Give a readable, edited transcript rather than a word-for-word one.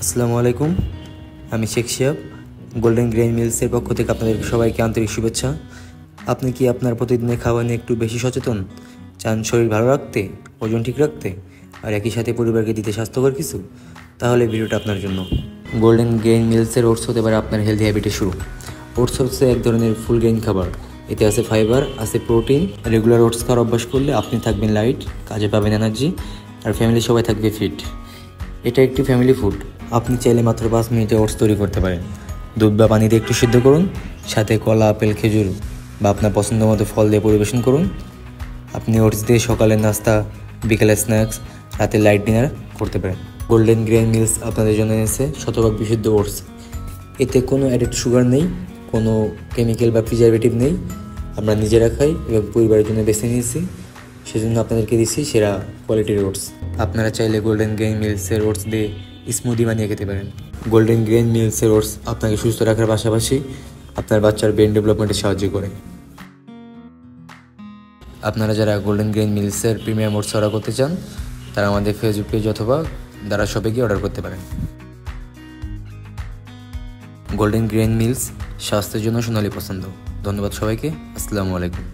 আসসালামু আলাইকুম। আমি শেখ শিহাব, গোল্ডেন গ্রেইন মিলসের পক্ষ থেকে আপনাদের সবাইকে আন্তরিক শুভেচ্ছা। আপনি কি আপনার প্রতিদিনের খাবার নিয়ে একটু বেশি সচেতন, চান শরীর ভালো রাখতে, ওজন ঠিক রাখতে, আর একই সাথে পরিবারকে দিতে স্বাস্থ্যকর কিছু? তাহলে ভিডিওটা আপনার জন্য। গোল্ডেন গ্রেইন মিলসের ওটস হতে পারে আপনার হেলদি হ্যাবিটের শুরু। ওটস হচ্ছে এক ধরনের ফুল গ্রেইন খাবার। এতে আছে ফাইবার, আছে প্রোটিন। রেগুলার ওটস খাওয়ার অভ্যাস করলে আপনি থাকবেন লাইট, কাজে পাবেন এনার্জি, আর ফ্যামিলির সবাই থাকবে ফিট। এটা একটি ফ্যামিলি ফুড। আপনি চাইলে মাত্র 5 মিনিটে ওটস তৈরি করতে পারেন। দুধ বা পানিতে একটু সিদ্ধ করুন, সাথে কলা, আপেল, খেজুর বা আপনার পছন্দ মতো ফল দিয়ে পরিবেশন করুন। আপনি ওটস দিয়ে সকালের নাস্তা, বিকেলের স্ন্যাক্স, রাতে লাইট ডিনার করতে পারেন। গোল্ডেন গ্রেইন মিলস আপনাদের জন্য এনেছে শতভাগ বিশুদ্ধ ওটস। এতে কোনো অ্যাডেড সুগার নেই, কোনো কেমিক্যাল বা প্রিজারভেটিভ নেই। আমরা নিজেরা খাই এবং পরিবারের জন্য বেছে নিয়েছি, সেজন্য আপনাদেরকে দিচ্ছি সেরা কোয়ালিটির ওটস। আপনারা চাইলে গোল্ডেন গ্রেইন মিলসের ওটস দিয়ে স্মুদি বানিয়ে খেতে পারেন। গোল্ডেন গ্রেইন মিলসের ওটস আপনাকে সুস্থ রাখার পাশাপাশি আপনার বাচ্চার ব্রেন ডেভেলপমেন্টে সাহায্য করে। আপনারা যারা গোল্ডেন গ্রেইন মিলসের প্রিমিয়াম ওটস অর্ডার করতে চান, তারা আমাদের ফেসবুক পেজ অথবা দ্বারা শপে গিয়ে অর্ডার করতে পারেন। গোল্ডেন গ্রেইন মিলস স্বাস্থ্যের জন্য সোনালী পছন্দ। ধন্যবাদ সবাইকে। আসসালামু আলাইকুম।